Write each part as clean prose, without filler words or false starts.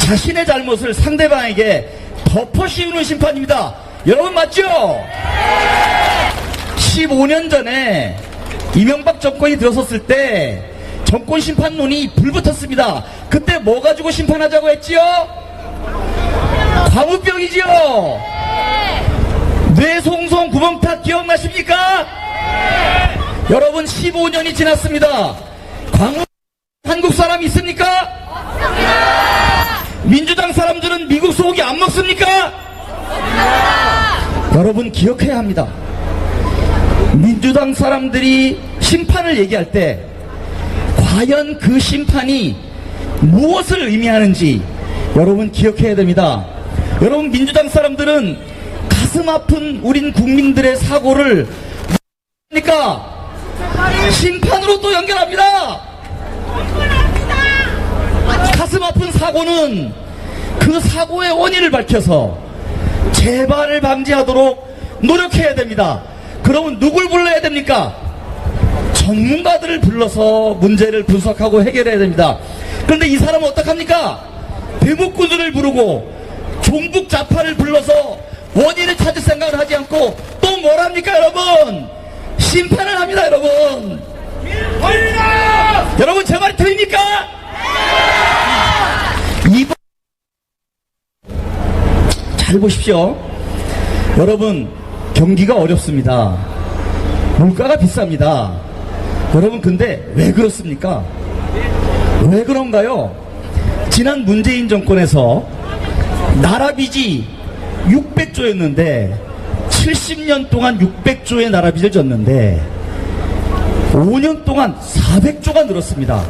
자신의 잘못을 상대방에게 덮어씌우는 심판입니다. 여러분 맞죠? 15년 전에 이명박 정권이 들어섰을 때 정권 심판론이 불붙었습니다. 그때 뭐 가지고 심판하자고 했지요? 광우병이지요? 뇌송송 구멍탁 기억나십니까? 여러분 15년이 지났습니다. 광우 한국 사람 있습니까? 없습니다. 민주당 사람들은 미국 소고기 안 먹습니까? 없습니다. 여러분 기억해야 합니다. 민주당 사람들이 심판을 얘기할 때 과연 그 심판이 무엇을 의미하는지 여러분 기억해야 됩니다. 여러분 민주당 사람들은 가슴 아픈 우린 국민들의 사고를 심판으로 또 연결합니다. 가슴 아픈 사고는 그 사고의 원인을 밝혀서 재발을 방지하도록 노력해야 됩니다. 그러면 누굴 불러야 됩니까? 전문가들을 불러서 문제를 분석하고 해결해야 됩니다. 그런데 이 사람은 어떡합니까? 대목꾼들을 부르고 종북 좌파를 불러서 원인을 찾을 생각을 하지 않고 또 뭘 합니까 여러분? 심판을 합니다 여러분. 여러분 제 말이 틀립니까? 이번 잘 보십시오. 여러분 경기가 어렵습니다. 물가가 비쌉니다. 여러분 근데 왜 그렇습니까? 왜 그런가요? 지난 문재인 정권에서 나라빚이 600조였는데 70년 동안 600조의 나라빚을 졌는데 5년 동안 400조가 늘었습니다.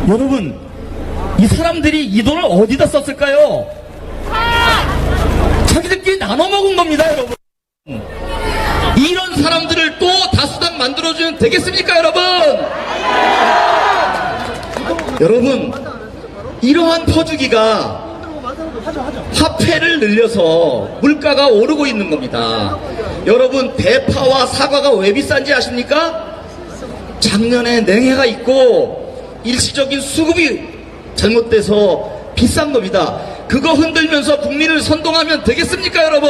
여러분 이 사람들이 이 돈을 어디다 썼을까요? 자기들끼리 나눠 먹은 겁니다 여러분. 이런 사람들을 또 다수당 만들어주면 되겠습니까 여러분? 여러분 이러한 퍼주기가 화폐를 늘려서 물가가 오르고 있는 겁니다. 여러분 대파와 사과가 왜 비싼지 아십니까? 작년에 냉해가 있고 일시적인 수급이 잘못돼서 비싼 겁니다. 그거 흔들면서 국민을 선동하면 되겠습니까 여러분?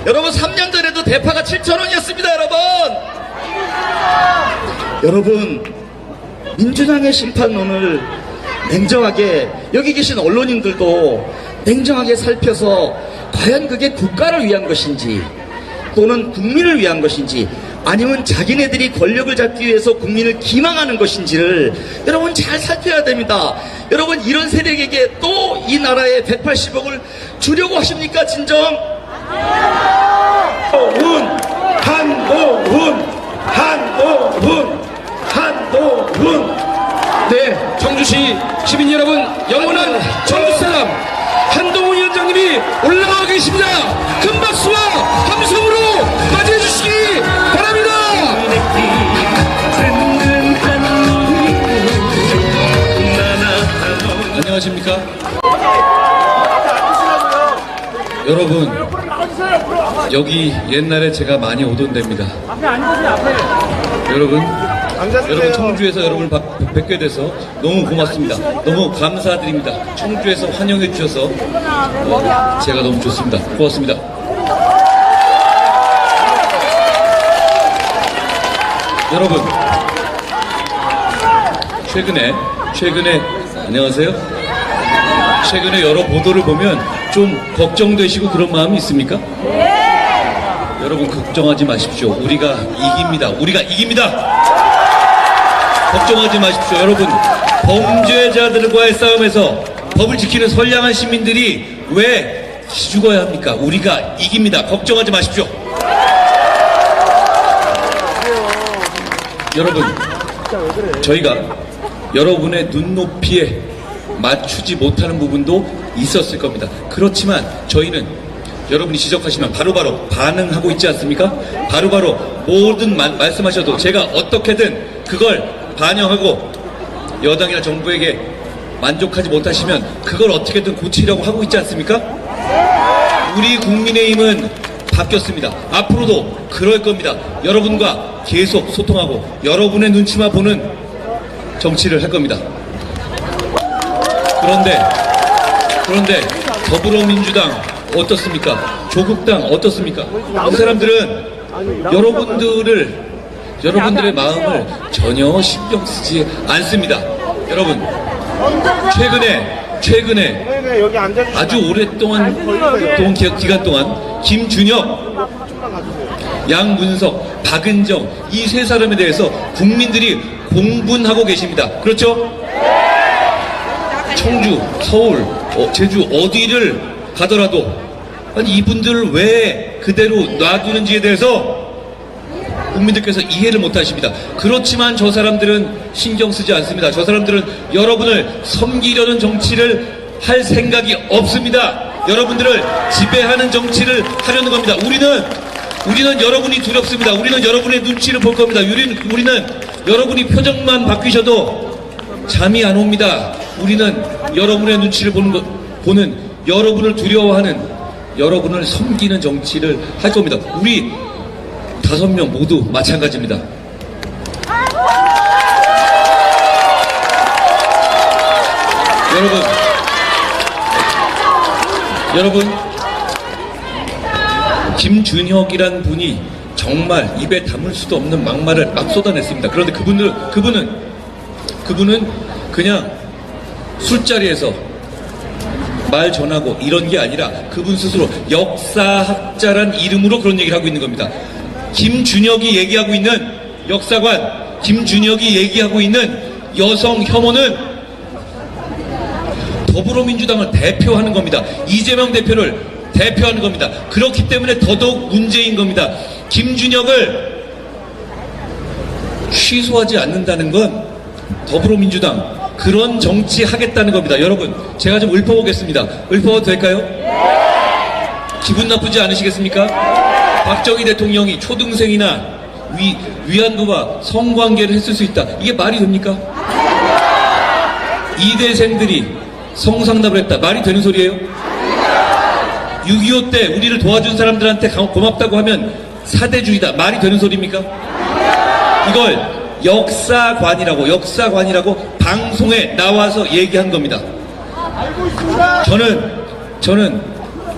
여러분 3년 전에도 대파가 7,000원이었습니다 여러분. 여러분 민주당의 심판론을 냉정하게 여기 계신 언론인들도 냉정하게 살펴서 과연 그게 국가를 위한 것인지 또는 국민을 위한 것인지 아니면 자기네들이 권력을 잡기 위해서 국민을 기망하는 것인지를 여러분 잘 살펴야 됩니다. 여러분 이런 세력에게 또 이 나라에 180억을 주려고 하십니까 진정? 한동훈 네, 청주시 시민 여러분, 영원한 청주 사람 한동훈 위원장님이 올라와 계십니다. 큰 박수와 함성으로 맞이해 주시기 바랍니다. 안녕하십니까? 여러분, 여기 옛날에 제가 많이 오던 데입니다. 여러분 청주에서 여러분을 뵙게 돼서 너무 고맙습니다. 너무 감사드립니다. 청주에서 환영해 주셔서 제가 너무 좋습니다. 고맙습니다. 여러분 최근에 안녕하세요. 최근에 여러 보도를 보면 좀 걱정되시고 그런 마음이 있습니까? 여러분 걱정하지 마십시오. 우리가 이깁니다. 걱정하지 마십시오. 여러분 범죄자들과의 싸움에서 법을 지키는 선량한 시민들이 왜 죽어야 합니까? 우리가 이깁니다. 걱정하지 마십시오. 여러분 저희가 여러분의 눈높이에 맞추지 못하는 부분도 있었을 겁니다. 그렇지만 저희는 여러분이 지적하시면 바로바로 반응하고 있지 않습니까? 바로바로 모든 말씀하셔도 제가 어떻게든 그걸 반영하고 여당이나 정부에게 만족하지 못하시면 그걸 어떻게든 고치려고 하고 있지 않습니까? 우리 국민의힘은 바뀌었습니다. 앞으로도 그럴 겁니다. 여러분과 계속 소통하고 여러분의 눈치만 보는 정치를 할 겁니다. 그런데 더불어민주당 어떻습니까? 조국당 어떻습니까? 그 사람들은 여러분들의 마음을 전혀 신경 쓰지 않습니다. 여러분, 최근에 아주 오랫동안 기간 동안 김준혁, 양문석, 박은정 이 세 사람에 대해서 국민들이 공분하고 계십니다. 그렇죠? 청주, 서울, 제주 어디를 가더라도 아니 이분들을 왜 그대로 놔두는지에 대해서 국민들께서 이해를 못하십니다. 그렇지만 저 사람들은 신경 쓰지 않습니다. 저 사람들은 여러분을 섬기려는 정치를 할 생각이 없습니다. 여러분들을 지배하는 정치를 하려는 겁니다. 우리는 여러분이 두렵습니다. 우리는 여러분의 눈치를 볼 겁니다. 우리는 여러분이 표정만 바뀌셔도 잠이 안 옵니다. 우리는 여러분의 눈치를 보는 여러분을 두려워하는 여러분을 섬기는 정치를 할 겁니다. 우리 5명 모두 마찬가지입니다. 여러분, 김준혁이란 분이 정말 입에 담을 수도 없는 막말을 막 쏟아냈습니다. 그런데 그분은 그냥 술자리에서 말 전하고 이런 게 아니라 그분 스스로 역사학자란 이름으로 그런 얘기를 하고 있는 겁니다. 김준혁이 얘기하고 있는 역사관, 김준혁이 얘기하고 있는 여성 혐오는 더불어민주당을 대표하는 겁니다. 이재명 대표를 대표하는 겁니다. 그렇기 때문에 더더욱 문제인 겁니다. 김준혁을 취소하지 않는다는 건 더불어민주당 그런 정치 하겠다는 겁니다. 여러분, 제가 좀 읊어보겠습니다. 읊어도 될까요? 기분 나쁘지 않으시겠습니까? 박정희 대통령이 초등생이나 위안부와 성관계를 했을 수 있다. 이게 말이 됩니까? 이대생들이 성상납을 했다. 말이 되는 소리예요? 6.25 때 우리를 도와준 사람들한테 고맙다고 하면 사대주의다. 말이 되는 소리입니까? 이걸 역사관이라고 방송에 나와서 얘기한 겁니다. 저는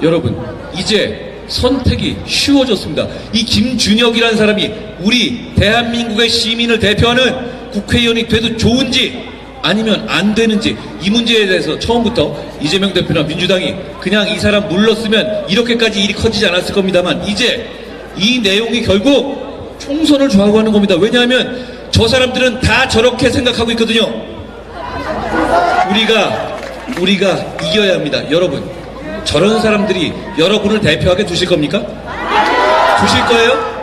여러분 이제 선택이 쉬워졌습니다. 이 김준혁이라는 사람이 우리 대한민국의 시민을 대표하는 국회의원이 돼도 좋은지 아니면 안 되는지 이 문제에 대해서 처음부터 이재명 대표나 민주당이 그냥 이 사람 물렀으면 이렇게까지 일이 커지지 않았을 겁니다만 이제 이 내용이 결국 총선을 좌우하는 겁니다. 왜냐하면 저 사람들은 다 저렇게 생각하고 있거든요. 우리가 이겨야 합니다. 여러분, 저런 사람들이 여러분을 대표하게 두실 겁니까? 두실 거예요?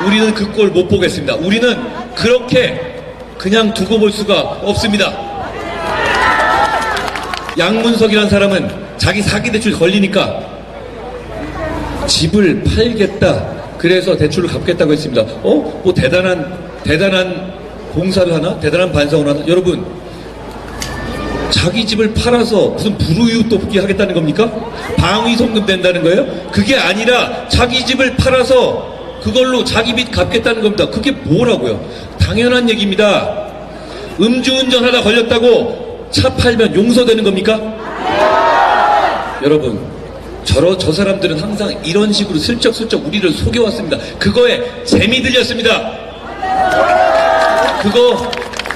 우리는 그 꼴 못 보겠습니다. 우리는 그렇게 그냥 두고 볼 수가 없습니다. 양문석이라는 사람은 자기 사기대출 걸리니까 집을 팔겠다. 그래서 대출을 갚겠다고 했습니다. 뭐 대단한 공사를 하나? 대단한 반성을 하나? 여러분, 자기 집을 팔아서 무슨 불우이웃 돕기 하겠다는 겁니까? 방위송금 낸다는 거예요? 그게 아니라 자기 집을 팔아서 그걸로 자기 빚 갚겠다는 겁니다. 그게 뭐라고요? 당연한 얘기입니다. 음주운전 하다 걸렸다고 차 팔면 용서되는 겁니까? 여러분, 저 사람들은 항상 이런 식으로 슬쩍슬쩍 우리를 속여왔습니다. 그거에 재미 들렸습니다. 그거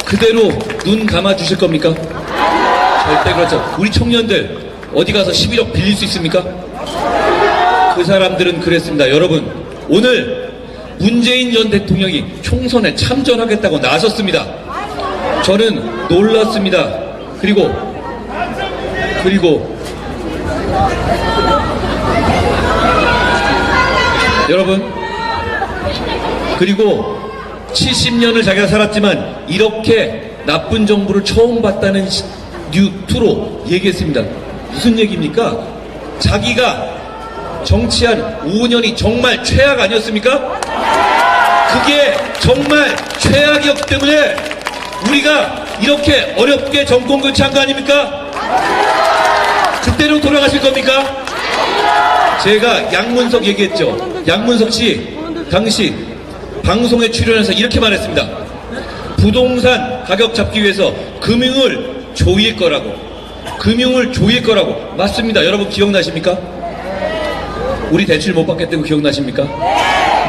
그대로 눈 감아 주실 겁니까? 절대 그렇죠. 우리 청년들 어디 가서 11억 빌릴 수 있습니까? 그 사람들은 그랬습니다. 여러분, 오늘 문재인 전 대통령이 총선에 참전하겠다고 나섰습니다. 저는 놀랐습니다. 그리고 여러분, 그리고 70년을 자기가 살았지만 이렇게 나쁜 정부를 처음 봤다는 뉴트로 얘기했습니다. 무슨 얘기입니까? 자기가 정치한 5년이 정말 최악 아니었습니까? 그게 정말 최악이었기 때문에 우리가 이렇게 어렵게 정권 교체한 거 아닙니까? 그때로 돌아가실 겁니까? 제가 양문석 얘기했죠. 양문석 씨 당시 방송에 출연해서 이렇게 말했습니다. 부동산 가격 잡기 위해서 금융을 조일 거라고. 금융을 조일 거라고. 맞습니다. 여러분 기억나십니까? 우리 대출 못 받겠다고 기억나십니까?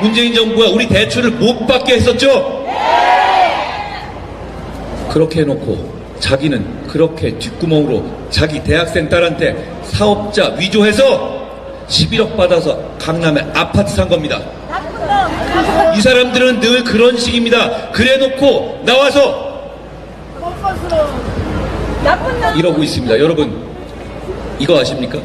문재인 정부가 우리 대출을 못 받게 했었죠? 그렇게 해놓고 자기는 그렇게 뒷구멍으로 자기 대학생 딸한테 사업자 위조해서 11억 받아서 강남에 아파트 산 겁니다. 이 사람들은 늘 그런 식입니다. 그래 놓고 나와서 이러고 있습니다. 여러분 이거 아십니까?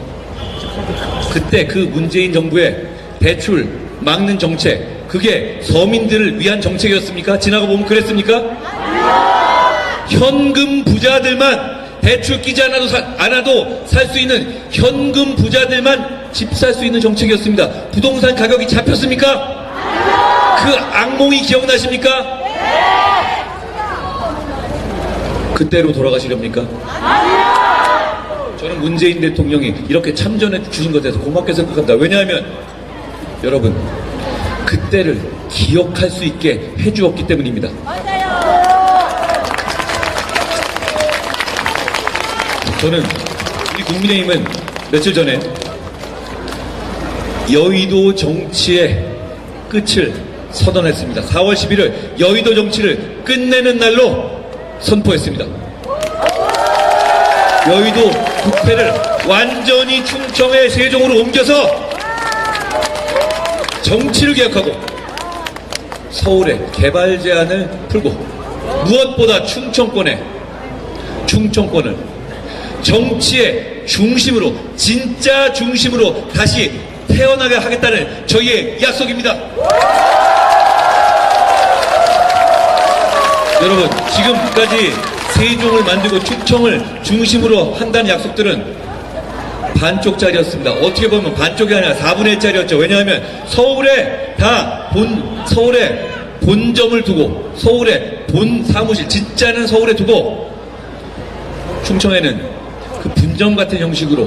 그때 그 문재인 정부의 대출 막는 정책, 그게 서민들을 위한 정책이었습니까? 지나가 보면 그랬습니까? 현금 부자들만, 대출 끼지 않아도 살 수 있는 현금 부자들만 집 살 수 있는 정책이었습니다. 부동산 가격이 잡혔습니까? 그 악몽이 기억나십니까? 그때로 돌아가시렵니까? 저는 문재인 대통령이 이렇게 참전해 주신 것에 대해서 고맙게 생각합니다. 왜냐하면 여러분 그때를 기억할 수 있게 해주었기 때문입니다. 저는 우리 국민의힘은 며칠 전에 여의도 정치의 끝을 선언했습니다. 4월 11일 여의도 정치를 끝내는 날로 선포했습니다. 여의도 국회를 완전히 충청의 세종으로 옮겨서 정치를 개혁하고 서울의 개발 제한을 풀고 무엇보다 충청권을 정치의 중심으로, 진짜 중심으로 다시 태어나게 하겠다는 저희의 약속입니다. 여러분 지금까지 세종을 만들고 충청을 중심으로 한다는 약속들은 반쪽짜리였습니다. 어떻게 보면 반쪽이 아니라 4분의 1짜리였죠. 왜냐하면 서울에 서울에 본점을 두고, 서울에 본 사무실, 진짜는 서울에 두고 충청에는 그 분점 같은 형식으로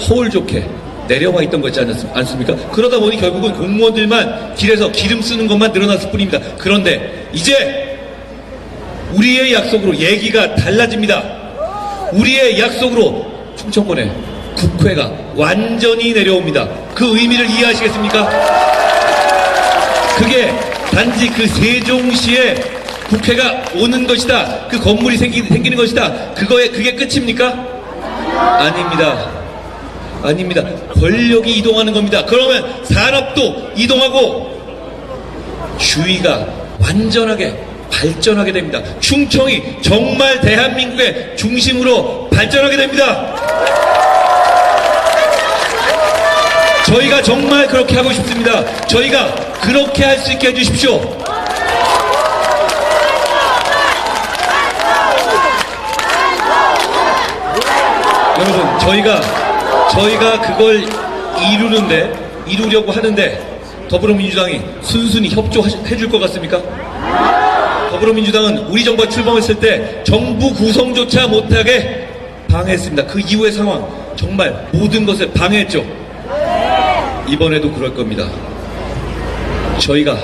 허울 좋게 내려와 있던 거지 않습니까? 그러다 보니 결국은 공무원들만 길에서 기름 쓰는 것만 늘어났을 뿐입니다. 그런데 이제 우리의 약속으로 얘기가 달라집니다. 우리의 약속으로 충청권에 국회가 완전히 내려옵니다. 그 의미를 이해하시겠습니까? 그게 단지 그 세종시에 국회가 오는 것이다, 그 건물이 생기는 것이다, 그게 끝입니까? 아닙니다. 권력이 이동하는 겁니다. 그러면 산업도 이동하고 주위가 완전하게 발전하게 됩니다. 충청이 정말 대한민국의 중심으로 발전하게 됩니다. 저희가 정말 그렇게 하고 싶습니다. 저희가 그렇게 할 수 있게 해주십시오. 여러분 저희가 그걸 이루려고 하는데 더불어민주당이 순순히 협조해 줄 것 같습니까? 더불어민주당은 우리 정부가 출범했을 때 정부 구성조차 못하게 방해했습니다. 그 이후의 상황 정말 모든 것을 방해했죠. 이번에도 그럴 겁니다. 저희가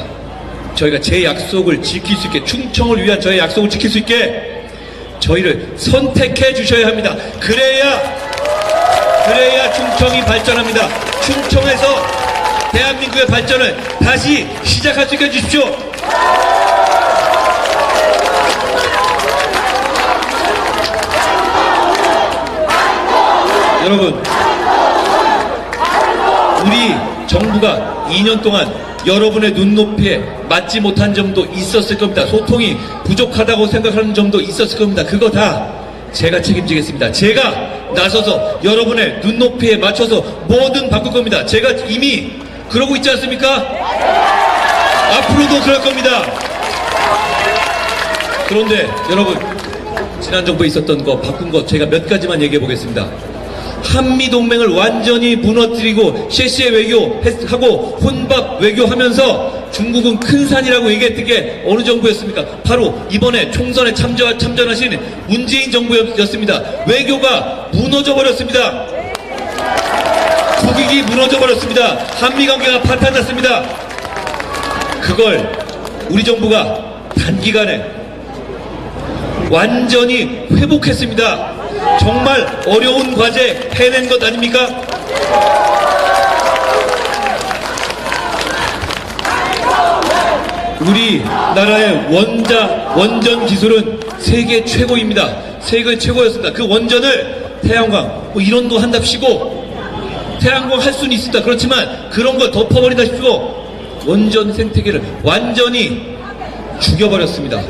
제 약속을 지킬 수 있게, 충청을 위한 저의 약속을 지킬 수 있게 저희를 선택해 주셔야 합니다. 그래야 충청이 발전합니다. 충청에서 대한민국의 발전을 다시 시작할 수 있게 해주십시오. 여러분, 우리 정부가 2년 동안 여러분의 눈높이에 맞지 못한 점도 있었을 겁니다. 소통이 부족하다고 생각하는 점도 있었을 겁니다. 그거 다 제가 책임지겠습니다. 제가 나서서 여러분의 눈높이에 맞춰서 뭐든 바꿀 겁니다. 제가 이미 그러고 있지 않습니까? 앞으로도 그럴 겁니다. 그런데 여러분, 지난 정부에 있었던 거, 바꾼 거 제가 몇 가지만 얘기해 보겠습니다. 한미동맹을 완전히 무너뜨리고 셰시의 외교하고 혼밥 외교하면서 중국은 큰 산이라고 얘기했던 게 어느 정부였습니까? 바로 이번에 총선에 참전하신 문재인 정부였습니다. 외교가 무너져버렸습니다. 국익이 무너져버렸습니다. 한미관계가 파탄났습니다. 그걸 우리 정부가 단기간에 완전히 회복했습니다. 정말 어려운 과제 해낸 것 아닙니까? 우리나라의 원전 기술은 세계 최고입니다. 세계 최고였습니다. 그 원전을 태양광 뭐 이런 거 한답시고 태양광 할 수는 있습니다. 그렇지만 그런 거 덮어버린다십시오. 원전 생태계를 완전히 죽여버렸습니다.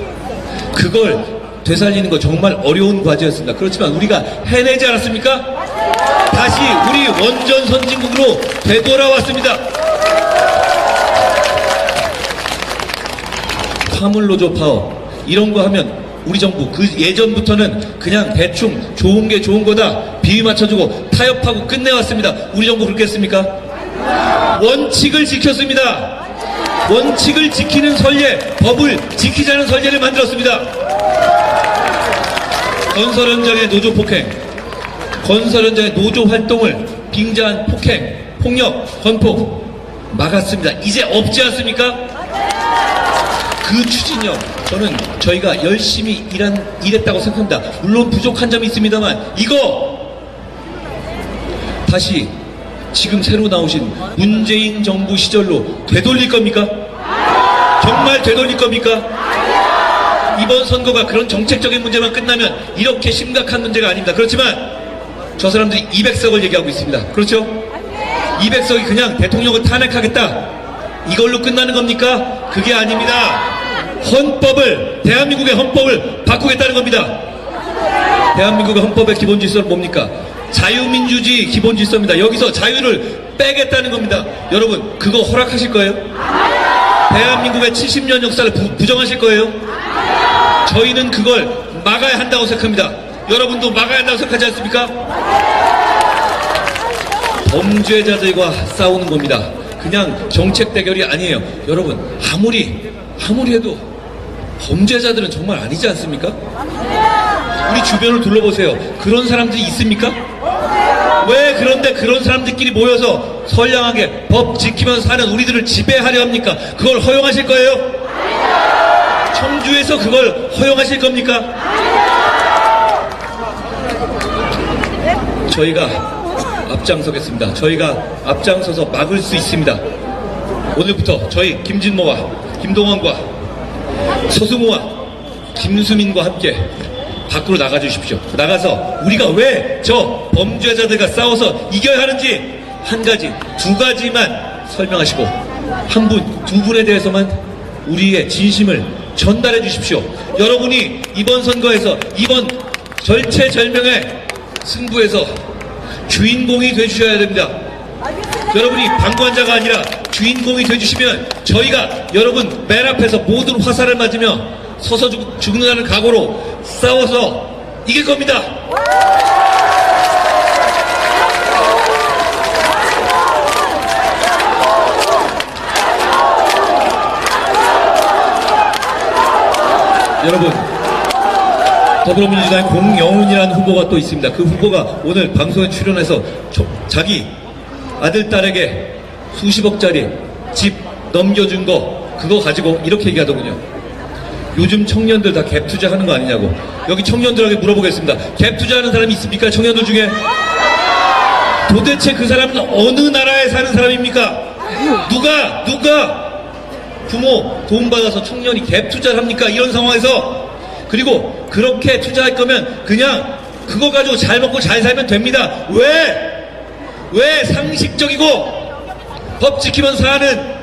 그걸 되살리는 거 정말 어려운 과제였습니다. 그렇지만 우리가 해내지 않았습니까? 다시 우리 원전 선진국으로 되돌아왔습니다. 화물노조 파업 이런 거 하면 우리 정부 그 예전부터는 그냥 대충 좋은 게 좋은 거다 비위 맞춰주고 타협하고 끝내왔습니다. 우리 정부 그렇게 했습니까? 원칙을 지켰습니다. 원칙을 지키는 선례, 법을 지키자는 선례를 만들었습니다. 건설 현장의 노조 폭행, 건설 현장의 노조 활동을 빙자한 폭행, 폭력, 건폭 막았습니다. 이제 없지 않습니까? 그 추진력, 저는 저희가 열심히 일했다고 생각합니다. 물론 부족한 점이 있습니다만 이거 다시 지금 새로 나오신 문재인 정부 시절로 되돌릴 겁니까? 정말 되돌릴 겁니까? 이번 선거가 그런 정책적인 문제만 끝나면 이렇게 심각한 문제가 아닙니다. 그렇지만 저 사람들이 200석을 얘기하고 있습니다. 그렇죠? 200석이 그냥 대통령을 탄핵하겠다 이걸로 끝나는 겁니까? 그게 아닙니다. 헌법을, 대한민국의 헌법을 바꾸겠다는 겁니다. 대한민국의 헌법의 기본 질서는 뭡니까? 자유민주주의 기본 질서입니다. 여기서 자유를 빼겠다는 겁니다. 여러분 그거 허락하실 거예요? 대한민국의 70년 역사를 부정하실 거예요? 저희는 그걸 막아야 한다고 생각합니다. 여러분도 막아야 한다고 생각하지 않습니까? 범죄자들과 싸우는 겁니다. 그냥 정책 대결이 아니에요. 여러분 아무리 해도 범죄자들은 정말 아니지 않습니까? 우리 주변을 둘러보세요. 그런 사람들이 있습니까? 왜 그런데 그런 사람들끼리 모여서 선량하게 법 지키면서 사는 우리들을 지배하려 합니까? 그걸 허용하실 거예요? 청주에서 그걸 허용하실 겁니까? 저희가 앞장서겠습니다. 저희가 앞장서서 막을 수 있습니다. 오늘부터 저희 김진모와 김동원과 서승우와 김수민과 함께 밖으로 나가주십시오. 나가서 우리가 왜 저 범죄자들과 싸워서 이겨야 하는지 한 가지, 두 가지만 설명하시고 한 분, 두 분에 대해서만 우리의 진심을 전달해 주십시오. 여러분이 이번 선거에서 이번 절체절명의 승부에서 주인공이 되주셔야 됩니다. 여러분이 방관자가 아니라 주인공이 되주시면 저희가 여러분 맨 앞에서 모든 화살을 맞으며 서서 죽는다는 각오로 싸워서 이길 겁니다. 여러분 더불어민주당의 공영훈이라는 후보가 또 있습니다. 그 후보가 오늘 방송에 출연해서 자기 아들 딸에게 수십억짜리 집 넘겨준 거 그거 가지고 이렇게 얘기하더군요. 요즘 청년들 다 갭 투자하는 거 아니냐고. 여기 청년들에게 물어보겠습니다. 갭 투자하는 사람이 있습니까? 청년들 중에? 도대체 그 사람은 어느 나라에 사는 사람입니까? 누가 부모 돈 받아서 청년이 갭 투자를 합니까? 이런 상황에서. 그리고 그렇게 투자할 거면 그냥 그거 가지고 잘 먹고 잘 살면 됩니다. 왜 상식적이고 법 지키면서 사는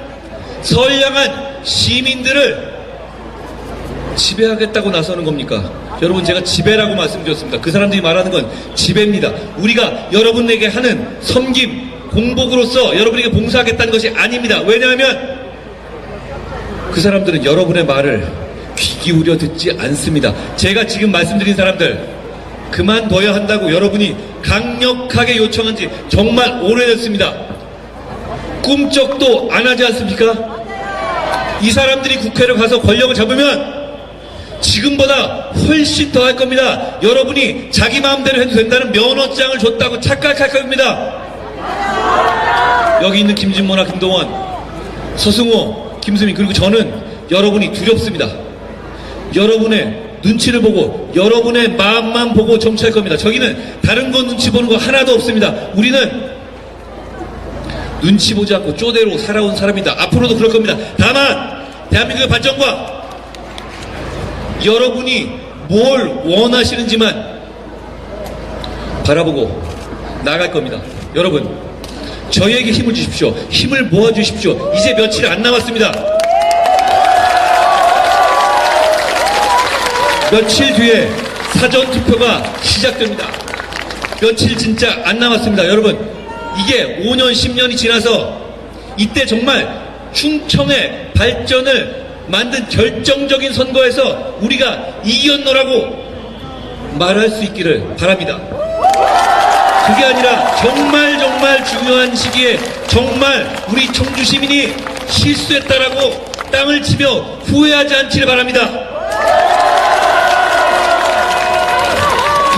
선량한 시민들을 지배하겠다고 나서는 겁니까? 여러분 제가 지배라고 말씀드렸습니다. 그 사람들이 말하는 건 지배입니다. 우리가 여러분에게 하는 섬김, 공복으로서 여러분에게 봉사하겠다는 것이 아닙니다. 왜냐하면 그 사람들은 여러분의 말을 귀 기울여 듣지 않습니다. 제가 지금 말씀드린 사람들 그만둬야 한다고 여러분이 강력하게 요청한 지 정말 오래됐습니다. 꿈쩍도 안 하지 않습니까? 이 사람들이 국회를 가서 권력을 잡으면 지금보다 훨씬 더 할 겁니다. 여러분이 자기 마음대로 해도 된다는 면허장을 줬다고 착각할 겁니다. 여기 있는 김진모나 김동원, 서승호, 김수민 그리고 저는 여러분이 두렵습니다. 여러분의 눈치를 보고 여러분의 마음만 보고 정치할 겁니다. 저기는 다른 거 눈치 보는 거 하나도 없습니다. 우리는 눈치 보지 않고 쪼대로 살아온 사람입니다. 앞으로도 그럴 겁니다. 다만 대한민국의 발전과 여러분이 뭘 원하시는지만 바라보고 나갈 겁니다. 여러분, 저희에게 힘을 주십시오. 힘을 모아주십시오. 이제 며칠 안 남았습니다. 며칠 뒤에 사전투표가 시작됩니다. 며칠 진짜 안 남았습니다. 여러분, 이게 5년, 10년이 지나서 이때 정말 충청의 발전을 만든 결정적인 선거에서 우리가 이겼노라고 말할 수 있기를 바랍니다. 그게 아니라 정말 중요한 시기에 정말 우리 청주 시민이 실수했다라고 땅을 치며 후회하지 않기를 바랍니다.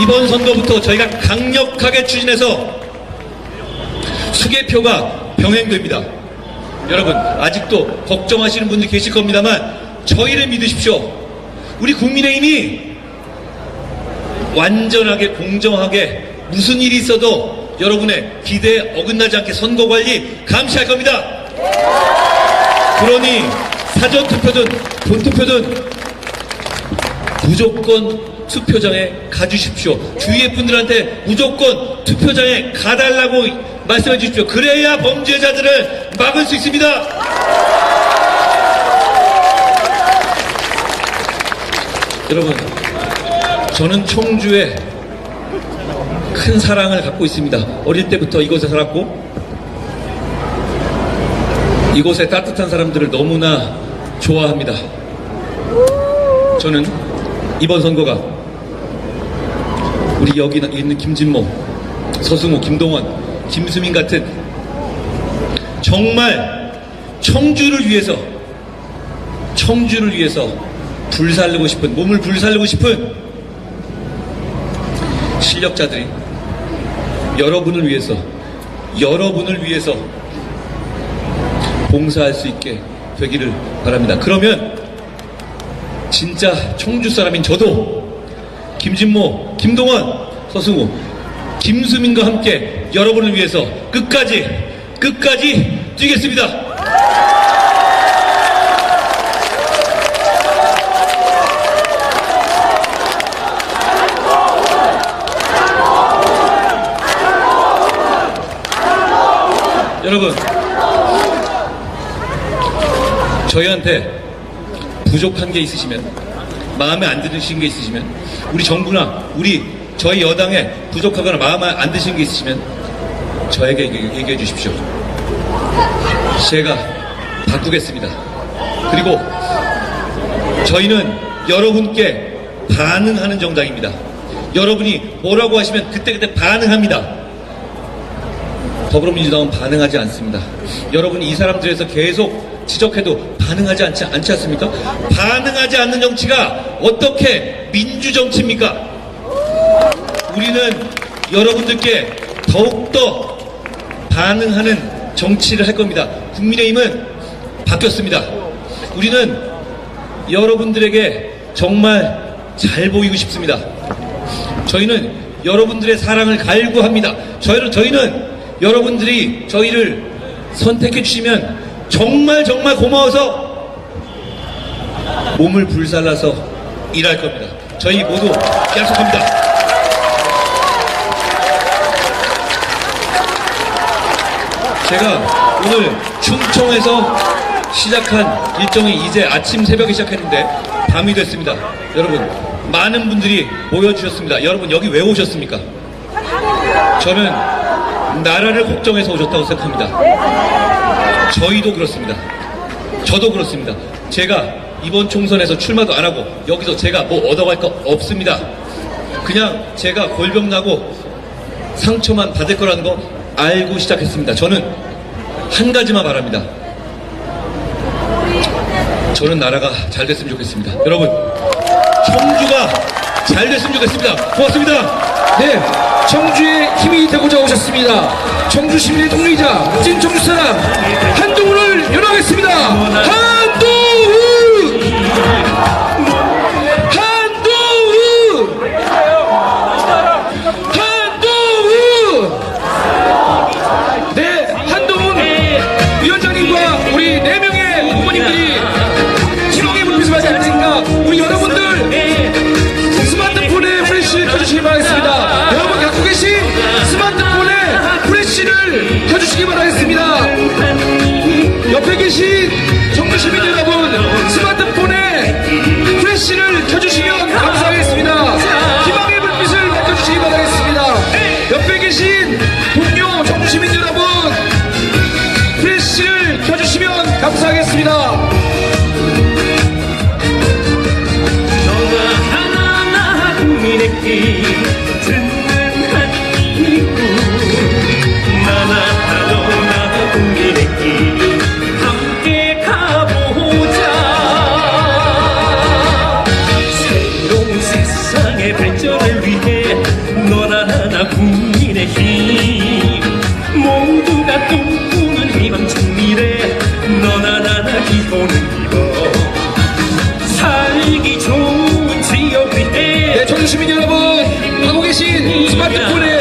이번 선거부터 저희가 강력하게 추진해서 수개표가 병행됩니다. 여러분, 아직도 걱정하시는 분들이 계실 겁니다만 저희를 믿으십시오. 우리 국민의힘이 완전하게 공정하게 무슨 일이 있어도 여러분의 기대에 어긋나지 않게 선거관리 감시할 겁니다. 그러니 사전투표든 본투표든 무조건 투표장에 가주십시오. 주위의 분들한테 무조건 투표장에 가달라고 말씀해 주십시오. 그래야 범죄자들을 막을 수 있습니다. 여러분, 저는 청주에 큰 사랑을 갖고 있습니다. 어릴 때부터 이곳에 살았고 이곳의 따뜻한 사람들을 너무나 좋아합니다. 저는 이번 선거가 우리 여기 있는 김진모, 서승우, 김동원, 김수민 같은 정말 청주를 위해서 불살르고 싶은, 몸을 불살르고 싶은 실력자들이 여러분을 위해서 봉사할 수 있게 되기를 바랍니다. 그러면 진짜 청주 사람인 저도 김진모, 김동원, 서승우, 김수민과 함께 여러분을 위해서 끝까지 뛰겠습니다. 여러분, 저희한테 부족한 게 있으시면, 마음에 안 드시는 게 있으시면, 우리 정부나 저희 여당에 부족하거나 마음에 안 드시는 게 있으시면 저에게 얘기해 주십시오. 제가 바꾸겠습니다. 그리고 저희는 여러분께 반응하는 정당입니다. 여러분이 뭐라고 하시면 그때그때 반응합니다. 더불어민주당은 반응하지 않습니다. 여러분이 이 사람들에서 계속 지적해도 반응하지 않지 않습니까? 반응하지 않는 정치가 어떻게 민주정치입니까? 우리는 여러분들께 더욱더 반응하는 정치를 할 겁니다. 국민의힘은 바뀌었습니다. 우리는 여러분들에게 정말 잘 보이고 싶습니다. 저희는 여러분들의 사랑을 갈구합니다. 저희는 여러분들이 저희를 선택해 주시면 정말 고마워서 몸을 불살라서 일할 겁니다. 저희 모두 약속합니다. 제가 오늘 충청에서 시작한 일정이 이제 아침 새벽에 시작했는데 밤이 됐습니다. 여러분, 많은 분들이 모여주셨습니다. 여러분, 여기 왜 오셨습니까? 저는 나라를 걱정해서 오셨다고 생각합니다. 저희도 그렇습니다. 저도 그렇습니다. 제가 이번 총선에서 출마도 안 하고 여기서 제가 뭐 얻어갈 거 없습니다. 그냥 제가 골병 나고 상처만 받을 거라는 거 알고 시작했습니다. 저는 한 가지만 바랍니다. 저는 나라가 잘 됐으면 좋겠습니다. 여러분, 청주가 잘 됐으면 좋겠습니다. 고맙습니다. 네, 청주의 힘이 되고자 오셨습니다. 청주 시민의 동료이자 찐 청주 사람 한동훈을 연호하겠습니다. 한동훈! 한동훈! 켜주시기 바라겠습니다. 여러분 갖고 계신 스마트폰에 프레쉬를 켜주시기 바라겠습니다. 옆에 계신 정부시민 여러분, 스마트폰에 프레쉬를 켜주시면 감사하겠습니다. 희망의 불빛을 밝혀주시기 바라겠습니다. 옆에 계신 동료 정부시민 여러분, 프레쉬를 켜주시면 감사하겠습니다. 너나 하나 국민에게 듣는 한 이구 나나 너나 국민에게 함께 가보자. 새로운 세상의 발전을 위해 너나 나나 국민의 힘 모두가 꿈꾸는 희망찬 미래 너나 나나 기도는 이뤄 살기 좋은 지역 위에 네, 청주시민 여러분, 하고 계신 스마트폰에